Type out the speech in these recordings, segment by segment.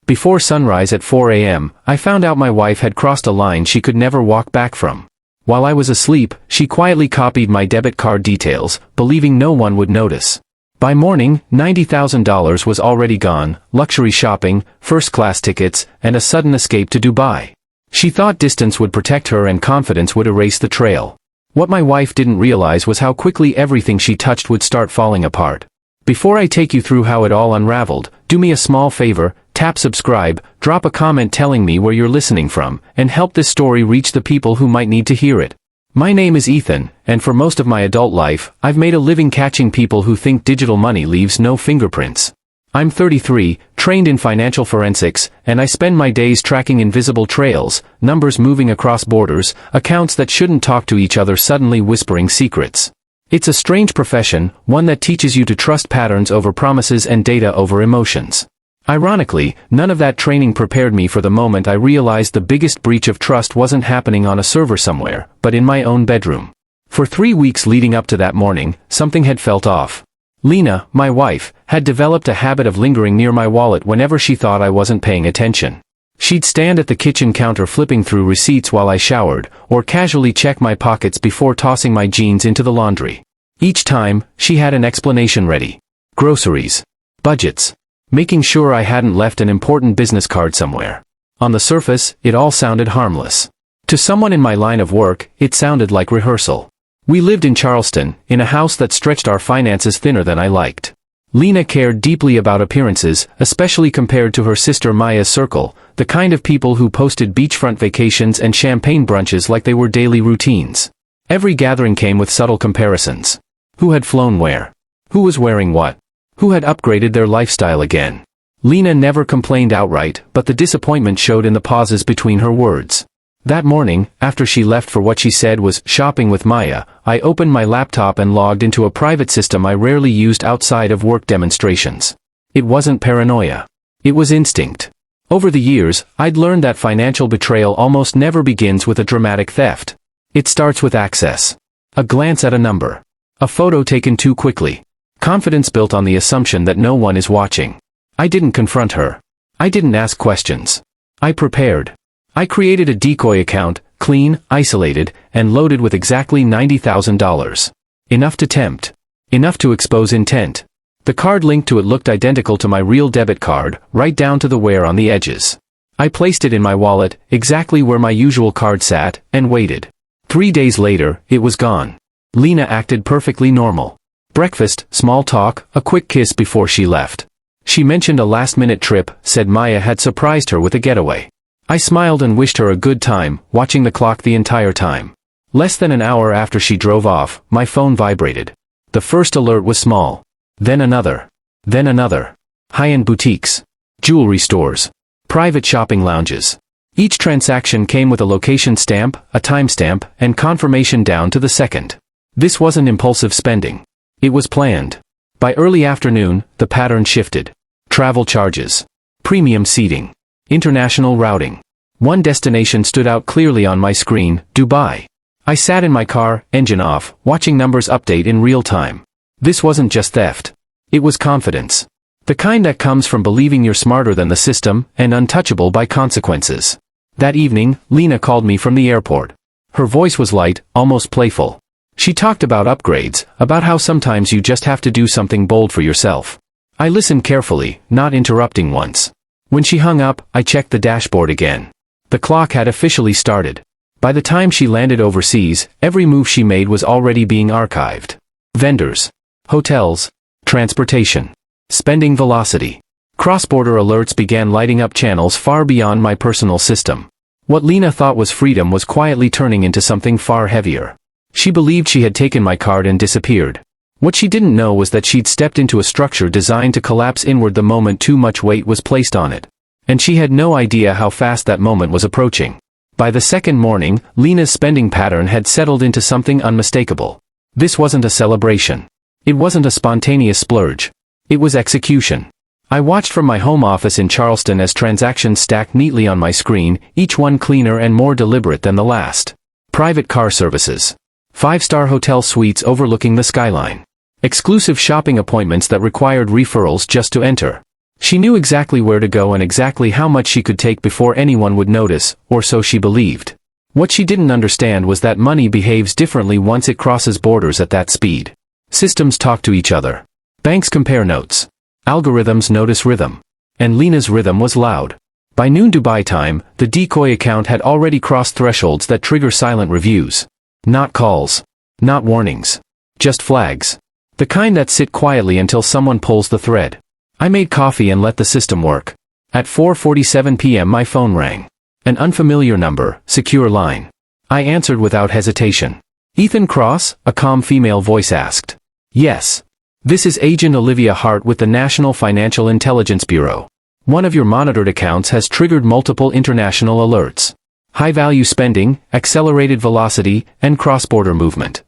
Before sunrise at 4 a.m., I found out my wife had crossed a line she could never walk back from. While I was asleep, she quietly copied my debit card details, believing no one would notice. By morning, $90,000 was already gone, luxury shopping, first-class tickets, and a sudden escape to Dubai. She thought distance would protect her and confidence would erase the trail. What my wife didn't realize was how quickly everything she touched would start falling apart. Before I take you through how it all unraveled, do me a small favor, tap subscribe, drop a comment telling me where you're listening from, and help this story reach the people who might need to hear it. My name is Ethan, and for most of my adult life, I've made a living catching people who think digital money leaves no fingerprints. I'm 33, trained in financial forensics, and I spend my days tracking invisible trails, numbers moving across borders, accounts that shouldn't talk to each other suddenly whispering secrets. It's a strange profession, one that teaches you to trust patterns over promises and data over emotions. Ironically, none of that training prepared me for the moment I realized the biggest breach of trust wasn't happening on a server somewhere, but in my own bedroom. For 3 weeks leading up to that morning, something had felt off. Lena, my wife, had developed a habit of lingering near my wallet whenever she thought I wasn't paying attention. She'd stand at the kitchen counter flipping through receipts while I showered, or casually check my pockets before tossing my jeans into the laundry. Each time, she had an explanation ready. Groceries. Budgets. Making sure I hadn't left an important business card somewhere. On the surface, it all sounded harmless. To someone in my line of work, it sounded like rehearsal. We lived in Charleston, in a house that stretched our finances thinner than I liked. Lena cared deeply about appearances, especially compared to her sister Maya's circle, the kind of people who posted beachfront vacations and champagne brunches like they were daily routines. Every gathering came with subtle comparisons. Who had flown where? Who was wearing what? Who had upgraded their lifestyle again? Lena never complained outright, but the disappointment showed in the pauses between her words. That morning, after she left for what she said was shopping with Maya, I opened my laptop and logged into a private system I rarely used outside of work demonstrations. It wasn't paranoia. It was instinct. Over the years, I'd learned that financial betrayal almost never begins with a dramatic theft. It starts with access. A glance at a number. A photo taken too quickly. Confidence built on the assumption that no one is watching. I didn't confront her. I didn't ask questions. I prepared. I created a decoy account, clean, isolated, and loaded with exactly $90,000. Enough to tempt. Enough to expose intent. The card linked to it looked identical to my real debit card, right down to the wear on the edges. I placed it in my wallet, exactly where my usual card sat, and waited. 3 days later, it was gone. Lena acted perfectly normal. Breakfast, small talk, a quick kiss before she left. She mentioned a last-minute trip, said Maya had surprised her with a getaway. I smiled and wished her a good time, watching the clock the entire time. Less than an hour after she drove off, my phone vibrated. The first alert was small. Then another. Then another. High-end boutiques. Jewelry stores. Private shopping lounges. Each transaction came with a location stamp, a timestamp, and confirmation down to the second. This wasn't impulsive spending. It was planned. By early afternoon, the pattern shifted. Travel charges. Premium seating. International routing. One destination stood out clearly on my screen, Dubai. I sat in my car, engine off, watching numbers update in real time. This wasn't just theft. It was confidence. The kind that comes from believing you're smarter than the system, and untouchable by consequences. That evening, Lena called me from the airport. Her voice was light, almost playful. She talked about upgrades, about how sometimes you just have to do something bold for yourself. I listened carefully, not interrupting once. When she hung up, I checked the dashboard again. The clock had officially started. By the time she landed overseas, every move she made was already being archived. Vendors. Hotels. Transportation. Spending velocity. Cross-border alerts began lighting up channels far beyond my personal system. What Lena thought was freedom was quietly turning into something far heavier. She believed she had taken my card and disappeared. What she didn't know was that she'd stepped into a structure designed to collapse inward the moment too much weight was placed on it. And she had no idea how fast that moment was approaching. By the second morning, Lena's spending pattern had settled into something unmistakable. This wasn't a celebration. It wasn't a spontaneous splurge. It was execution. I watched from my home office in Charleston as transactions stacked neatly on my screen, each one cleaner and more deliberate than the last. Private car services. 5-star hotel suites overlooking the skyline. Exclusive shopping appointments that required referrals just to enter. She knew exactly where to go and exactly how much she could take before anyone would notice, or so she believed. What she didn't understand was that money behaves differently once it crosses borders at that speed. Systems talk to each other. Banks compare notes. Algorithms notice rhythm. And Lena's rhythm was loud. By noon Dubai time, the decoy account had already crossed thresholds that trigger silent reviews. Not calls. Not warnings. Just flags. The kind that sit quietly until someone pulls the thread. I made coffee and let the system work. At 4:47 p.m. my phone rang. An unfamiliar number, secure line. I answered without hesitation. Ethan Cross, a calm female voice asked. Yes. This is Agent Olivia Hart with the National Financial Intelligence Bureau. One of your monitored accounts has triggered multiple international alerts. High-value spending, accelerated velocity, and cross-border movement.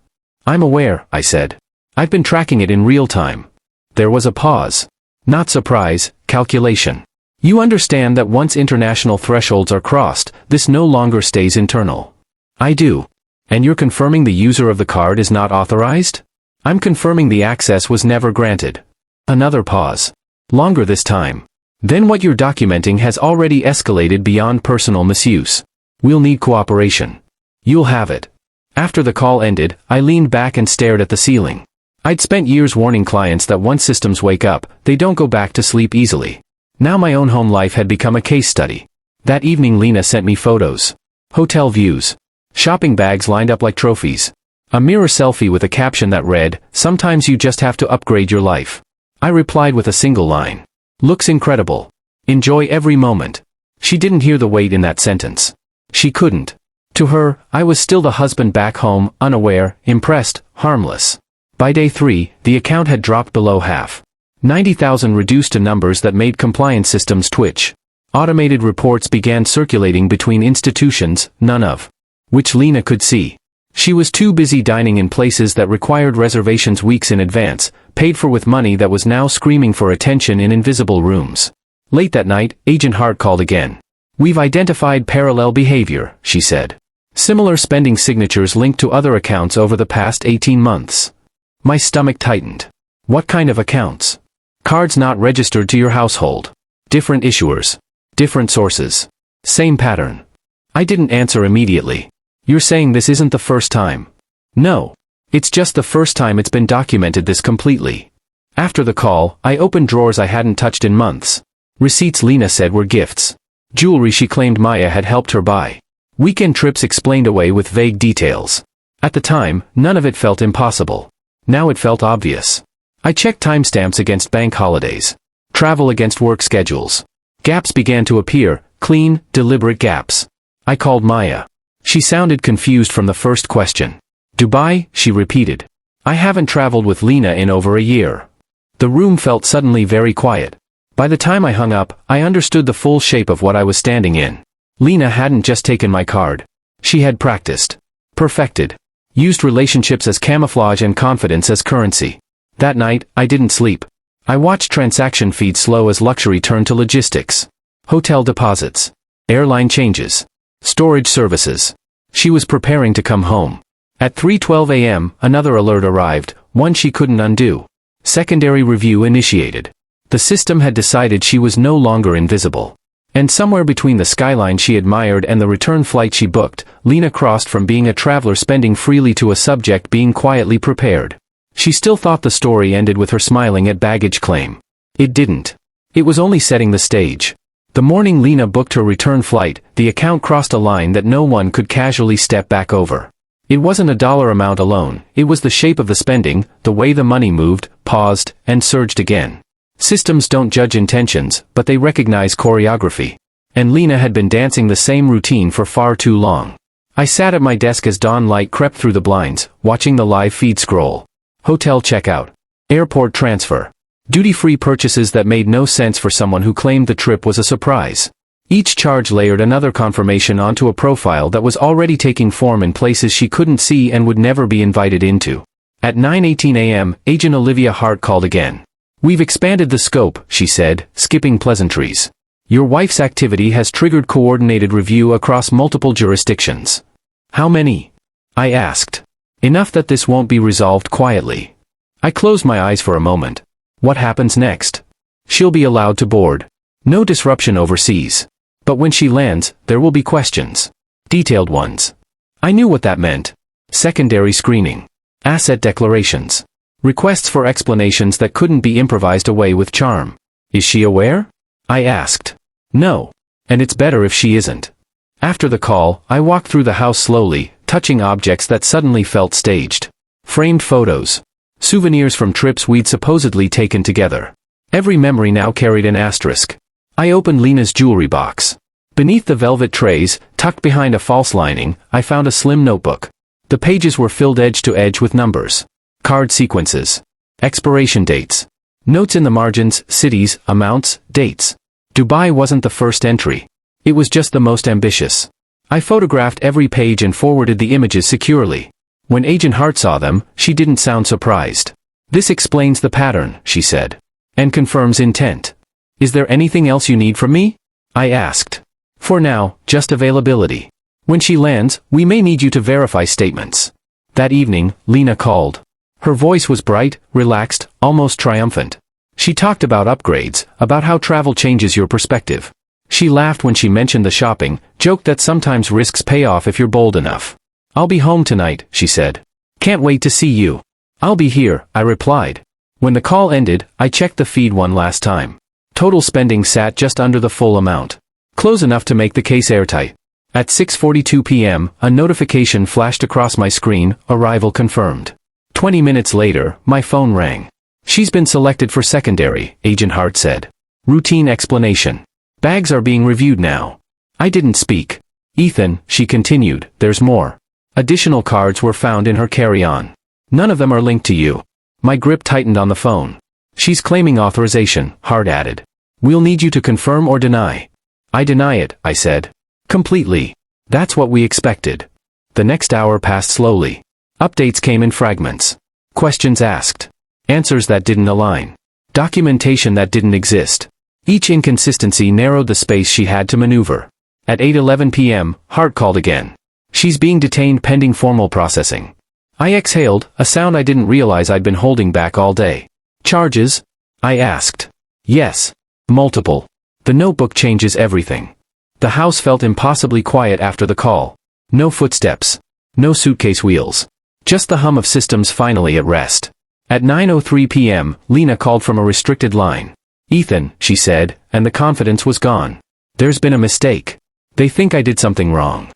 I'm aware, I said. I've been tracking it in real time. There was a pause. Not surprise, calculation. You understand that once international thresholds are crossed, this no longer stays internal. I do. And you're confirming the user of the card is not authorized? I'm confirming the access was never granted. Another pause. Longer this time. Then what you're documenting has already escalated beyond personal misuse. We'll need cooperation. You'll have it. After the call ended, I leaned back and stared at the ceiling. I'd spent years warning clients that once systems wake up, they don't go back to sleep easily. Now my own home life had become a case study. That evening Lena sent me photos. Hotel views. Shopping bags lined up like trophies. A mirror selfie with a caption that read, "Sometimes you just have to upgrade your life." I replied with a single line. "Looks incredible. Enjoy every moment." She didn't hear the weight in that sentence. She couldn't. To her, I was still the husband back home, unaware, impressed, harmless. By day 3, the account had dropped below half. 90,000 reduced to numbers that made compliance systems twitch. Automated reports began circulating between institutions, none of which Lena could see. She was too busy dining in places that required reservations weeks in advance, paid for with money that was now screaming for attention in invisible rooms. Late that night, Agent Hart called again. "We've identified parallel behavior," she said. "Similar spending signatures linked to other accounts over the past 18 months. My stomach tightened. What kind of accounts? Cards not registered to your household. Different issuers. Different sources. Same pattern. I didn't answer immediately. You're saying this isn't the first time? No. It's just the first time it's been documented this completely. After the call, I opened drawers I hadn't touched in months. Receipts Lena said were gifts. Jewelry she claimed Maya had helped her buy. Weekend trips explained away with vague details. At the time, none of it felt impossible. Now it felt obvious. I checked timestamps against bank holidays. Travel against work schedules. Gaps began to appear, clean, deliberate gaps. I called Maya. She sounded confused from the first question. "Dubai?" she repeated. "I haven't traveled with Lena in over a year." The room felt suddenly very quiet. By the time I hung up, I understood the full shape of what I was standing in. Lena hadn't just taken my card. She had practiced. Perfected. Used relationships as camouflage and confidence as currency. That night, I didn't sleep. I watched transaction feeds slow as luxury turned to logistics. Hotel deposits. Airline changes. Storage services. She was preparing to come home. At 3:12 a.m., another alert arrived, one she couldn't undo. Secondary review initiated. The system had decided she was no longer invisible. And somewhere between the skyline she admired and the return flight she booked, Lena crossed from being a traveler spending freely to a subject being quietly prepared. She still thought the story ended with her smiling at baggage claim. It didn't. It was only setting the stage. The morning Lena booked her return flight, the account crossed a line that no one could casually step back over. It wasn't a dollar amount alone, it was the shape of the spending, the way the money moved, paused, and surged again. Systems don't judge intentions, but they recognize choreography. And Lena had been dancing the same routine for far too long. I sat at my desk as dawn light crept through the blinds, watching the live feed scroll. Hotel checkout. Airport transfer. Duty-free purchases that made no sense for someone who claimed the trip was a surprise. Each charge layered another confirmation onto a profile that was already taking form in places she couldn't see and would never be invited into. At 9:18 a.m., Agent Olivia Hart called again. "We've expanded the scope," she said, skipping pleasantries. "Your wife's activity has triggered coordinated review across multiple jurisdictions." "How many?" I asked. "Enough that this won't be resolved quietly." I closed my eyes for a moment. What happens next? She'll be allowed to board. No disruption overseas. But when she lands, there will be questions. Detailed ones. I knew what that meant. Secondary screening. Asset declarations. Requests for explanations that couldn't be improvised away with charm. Is she aware? I asked. No. And it's better if she isn't. After the call, I walked through the house slowly, touching objects that suddenly felt staged. Framed photos. Souvenirs from trips we'd supposedly taken together. Every memory now carried an asterisk. I opened Lena's jewelry box. Beneath the velvet trays, tucked behind a false lining, I found a slim notebook. The pages were filled edge to edge with numbers. Card sequences. Expiration dates. Notes in the margins, cities, amounts, dates. Dubai wasn't the first entry. It was just the most ambitious. I photographed every page and forwarded the images securely. When Agent Hart saw them, she didn't sound surprised. This explains the pattern, she said. And confirms intent. Is there anything else you need from me? I asked. For now, just availability. When she lands, we may need you to verify statements. That evening, Lena called. Her voice was bright, relaxed, almost triumphant. She talked about upgrades, about how travel changes your perspective. She laughed when she mentioned the shopping, joked that sometimes risks pay off if you're bold enough. I'll be home tonight, she said. Can't wait to see you. I'll be here, I replied. When the call ended, I checked the feed one last time. Total spending sat just under the full amount. Close enough to make the case airtight. At 6:42 p.m., a notification flashed across my screen, arrival confirmed. 20 minutes later, my phone rang. She's been selected for secondary, Agent Hart said. Routine explanation. Bags are being reviewed now. I didn't speak. Ethan, she continued, there's more. Additional cards were found in her carry-on. None of them are linked to you. My grip tightened on the phone. She's claiming authorization, Hart added. We'll need you to confirm or deny. I deny it, I said. Completely. That's what we expected. The next hour passed slowly. Updates came in fragments. Questions asked. Answers that didn't align. Documentation that didn't exist. Each inconsistency narrowed the space she had to maneuver. At 8:11 p.m., Hart called again. She's being detained pending formal processing. I exhaled, a sound I didn't realize I'd been holding back all day. Charges? I asked. Yes. Multiple. The notebook changes everything. The house felt impossibly quiet after the call. No footsteps. No suitcase wheels. Just the hum of systems finally at rest. At 9:03 p.m., Lena called from a restricted line. Ethan, she said, and the confidence was gone. There's been a mistake. They think I did something wrong.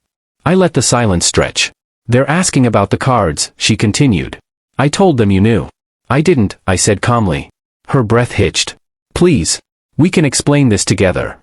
I let the silence stretch. They're asking about the cards, she continued. I told them you knew. I didn't, I said calmly. Her breath hitched. Please. We can explain this together.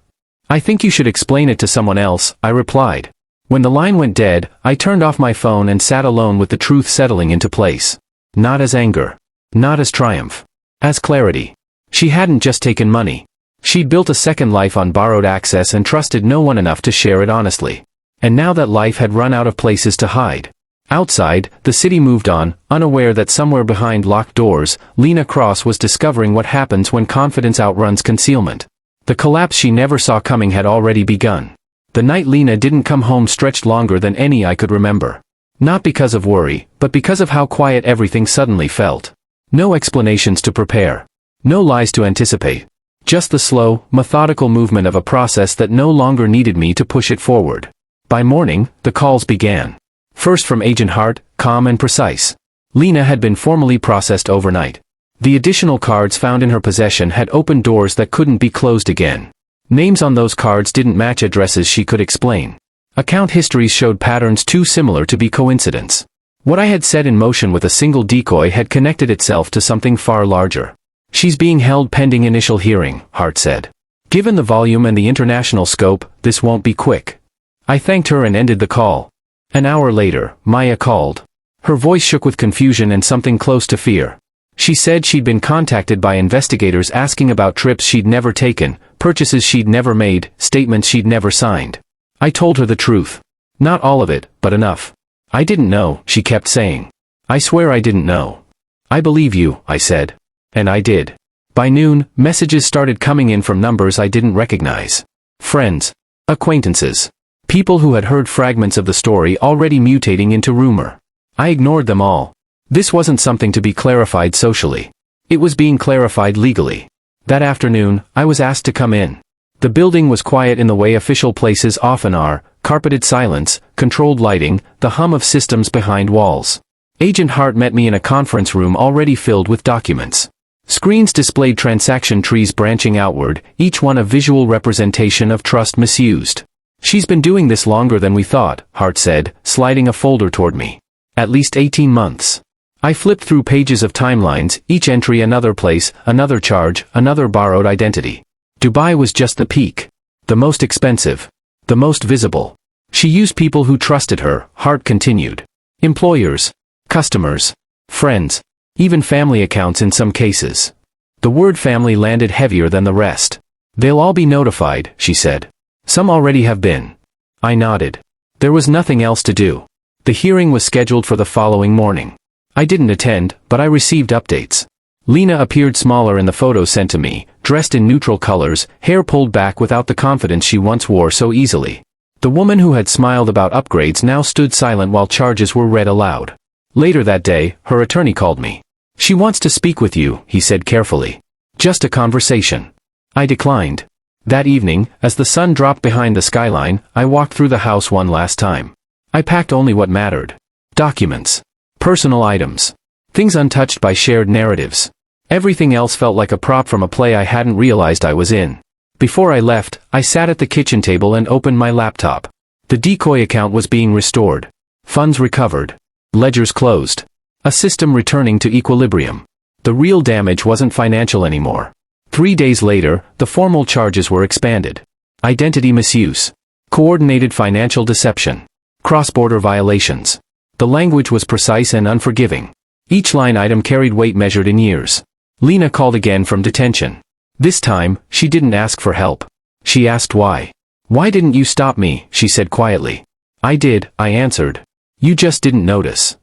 I think you should explain it to someone else, I replied. When the line went dead, I turned off my phone and sat alone with the truth settling into place. Not as anger. Not as triumph. As clarity. She hadn't just taken money. She'd built a second life on borrowed access and trusted no one enough to share it honestly. And now that life had run out of places to hide. Outside, the city moved on, unaware that somewhere behind locked doors, Lena Cross was discovering what happens when confidence outruns concealment. The collapse she never saw coming had already begun. The night Lena didn't come home stretched longer than any I could remember. Not because of worry, but because of how quiet everything suddenly felt. No explanations to prepare. No lies to anticipate. Just the slow, methodical movement of a process that no longer needed me to push it forward. By morning, the calls began. First from Agent Hart, calm and precise. Lena had been formally processed overnight. The additional cards found in her possession had opened doors that couldn't be closed again. Names on those cards didn't match addresses she could explain. Account histories showed patterns too similar to be coincidence. What I had set in motion with a single decoy had connected itself to something far larger. She's being held pending initial hearing, Hart said. Given the volume and the international scope, this won't be quick. I thanked her and ended the call. An hour later, Maya called. Her voice shook with confusion and something close to fear. She said she'd been contacted by investigators asking about trips she'd never taken, purchases she'd never made, statements she'd never signed. I told her the truth. Not all of it, but enough. I didn't know, she kept saying. I swear I didn't know. I believe you, I said. And I did. By noon, messages started coming in from numbers I didn't recognize. Friends. Acquaintances. People who had heard fragments of the story already mutating into rumor. I ignored them all. This wasn't something to be clarified socially. It was being clarified legally. That afternoon, I was asked to come in. The building was quiet in the way official places often are, carpeted silence, controlled lighting, the hum of systems behind walls. Agent Hart met me in a conference room already filled with documents. Screens displayed transaction trees branching outward, each one a visual representation of trust misused. "She's been doing this longer than we thought," Hart said, sliding a folder toward me. "At least 18 months. I flipped through pages of timelines, each entry another place, another charge, another borrowed identity. Dubai was just the peak. The most expensive. The most visible. She used people who trusted her, Hart continued. Employers. Customers. Friends. Even family accounts in some cases. The word family landed heavier than the rest. "They'll all be notified," she said. "Some already have been." I nodded. There was nothing else to do. The hearing was scheduled for the following morning. I didn't attend, but I received updates. Lena appeared smaller in the photos sent to me, dressed in neutral colors, hair pulled back without the confidence she once wore so easily. The woman who had smiled about upgrades now stood silent while charges were read aloud. Later that day, her attorney called me. "She wants to speak with you," he said carefully. "Just a conversation." I declined. That evening, as the sun dropped behind the skyline, I walked through the house one last time. I packed only what mattered. Documents. Personal items. Things untouched by shared narratives. Everything else felt like a prop from a play I hadn't realized I was in. Before I left, I sat at the kitchen table and opened my laptop. The decoy account was being restored. Funds recovered. Ledgers closed. A system returning to equilibrium. The real damage wasn't financial anymore. 3 days later, the formal charges were expanded. Identity misuse. Coordinated financial deception. Cross-border violations. The language was precise and unforgiving. Each line item carried weight measured in years. Lena called again from detention. This time, she didn't ask for help. She asked why. "Why didn't you stop me?" she said quietly. "I did," I answered. "You just didn't notice."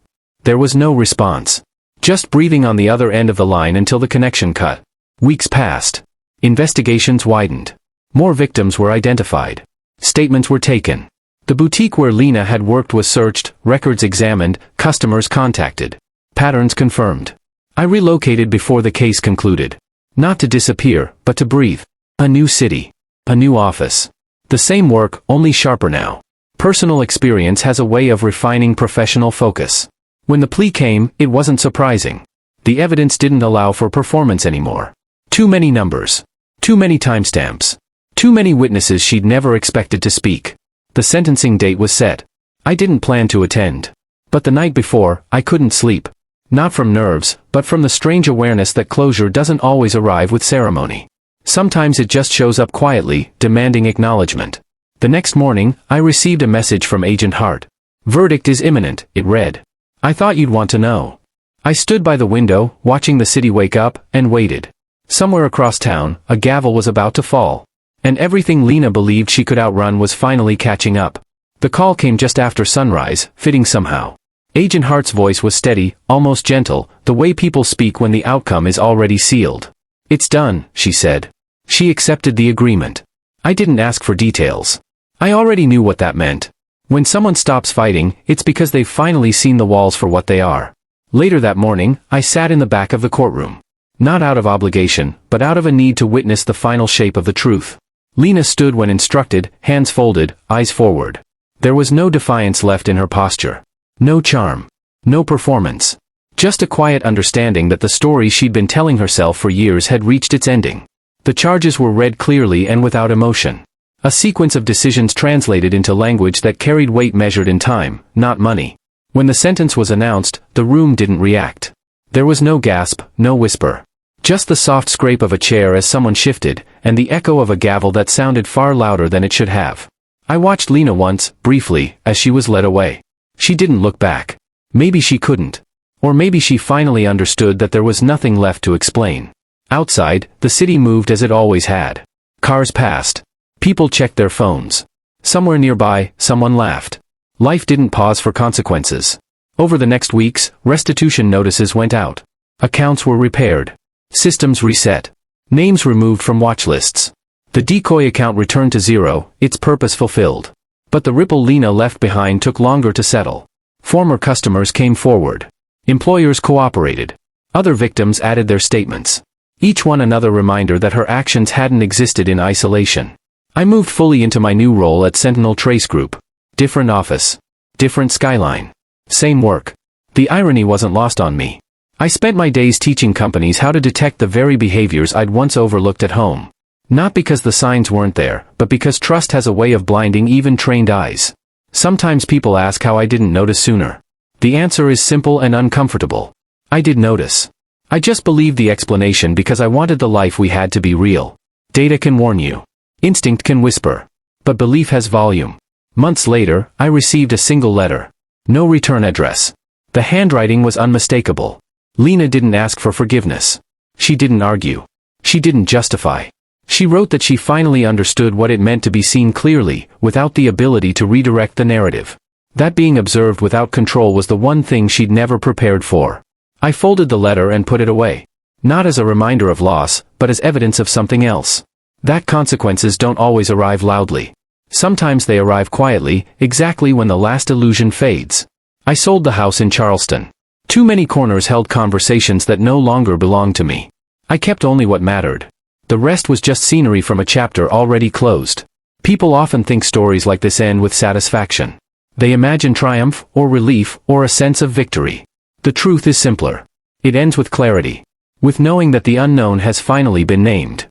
There was no response. Just breathing on the other end of the line until the connection cut. Weeks passed. Investigations widened. More victims were identified. Statements were taken. The boutique where Lena had worked was searched, records examined, customers contacted. Patterns confirmed. I relocated before the case concluded. Not to disappear, but to breathe. A new city. A new office. The same work, only sharper now. Personal experience has a way of refining professional focus. When the plea came, it wasn't surprising. The evidence didn't allow for performance anymore. Too many numbers. Too many timestamps. Too many witnesses she'd never expected to speak. The sentencing date was set. I didn't plan to attend. But the night before, I couldn't sleep. Not from nerves, but from the strange awareness that closure doesn't always arrive with ceremony. Sometimes it just shows up quietly, demanding acknowledgement. The next morning, I received a message from Agent Hart. "Verdict is imminent," it read. "I thought you'd want to know." I stood by the window, watching the city wake up, and waited. Somewhere across town, a gavel was about to fall. And everything Lena believed she could outrun was finally catching up. The call came just after sunrise, fitting somehow. Agent Hart's voice was steady, almost gentle, the way people speak when the outcome is already sealed. "It's done," she said. She accepted the agreement. I didn't ask for details. I already knew what that meant. When someone stops fighting, it's because they've finally seen the walls for what they are. Later that morning, I sat in the back of the courtroom. Not out of obligation, but out of a need to witness the final shape of the truth. Lena stood when instructed, hands folded, eyes forward. There was no defiance left in her posture. No charm. No performance. Just a quiet understanding that the story she'd been telling herself for years had reached its ending. The charges were read clearly and without emotion. A sequence of decisions translated into language that carried weight measured in time, not money. When the sentence was announced, the room didn't react. There was no gasp, no whisper. Just the soft scrape of a chair as someone shifted, and the echo of a gavel that sounded far louder than it should have. I watched Lena once, briefly, as she was led away. She didn't look back. Maybe she couldn't. Or maybe she finally understood that there was nothing left to explain. Outside, the city moved as it always had. Cars passed. People checked their phones. Somewhere nearby, someone laughed. Life didn't pause for consequences. Over the next weeks, restitution notices went out. Accounts were repaired. Systems reset. Names removed from watch lists. The decoy account returned to zero, its purpose fulfilled. But the ripple Lena left behind took longer to settle. Former customers came forward. Employers cooperated. Other victims added their statements. Each one another reminder that her actions hadn't existed in isolation. I moved fully into my new role at Sentinel Trace Group. Different office. Different skyline. Same work. The irony wasn't lost on me. I spent my days teaching companies how to detect the very behaviors I'd once overlooked at home. Not because the signs weren't there, but because trust has a way of blinding even trained eyes. Sometimes people ask how I didn't notice sooner. The answer is simple and uncomfortable. I did notice. I just believed the explanation because I wanted the life we had to be real. Data can warn you. Instinct can whisper. But belief has volume. Months later, I received a single letter. No return address. The handwriting was unmistakable. Lena didn't ask for forgiveness. She didn't argue. She didn't justify. She wrote that she finally understood what it meant to be seen clearly, without the ability to redirect the narrative. That being observed without control was the one thing she'd never prepared for. I folded the letter and put it away. Not as a reminder of loss, but as evidence of something else. That consequences don't always arrive loudly. Sometimes they arrive quietly, exactly when the last illusion fades. I sold the house in Charleston. Too many corners held conversations that no longer belonged to me. I kept only what mattered. The rest was just scenery from a chapter already closed. People often think stories like this end with satisfaction. They imagine triumph, or relief, or a sense of victory. The truth is simpler. It ends with clarity. With knowing that the unknown has finally been named.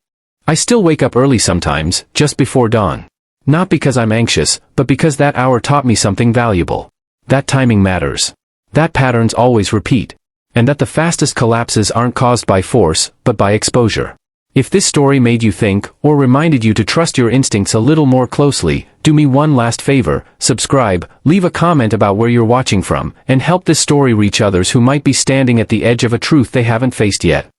I still wake up early sometimes, just before dawn. Not because I'm anxious, but because that hour taught me something valuable. That timing matters. That patterns always repeat. And that the fastest collapses aren't caused by force, but by exposure. If this story made you think, or reminded you to trust your instincts a little more closely, do me one last favor, subscribe, leave a comment about where you're watching from, and help this story reach others who might be standing at the edge of a truth they haven't faced yet.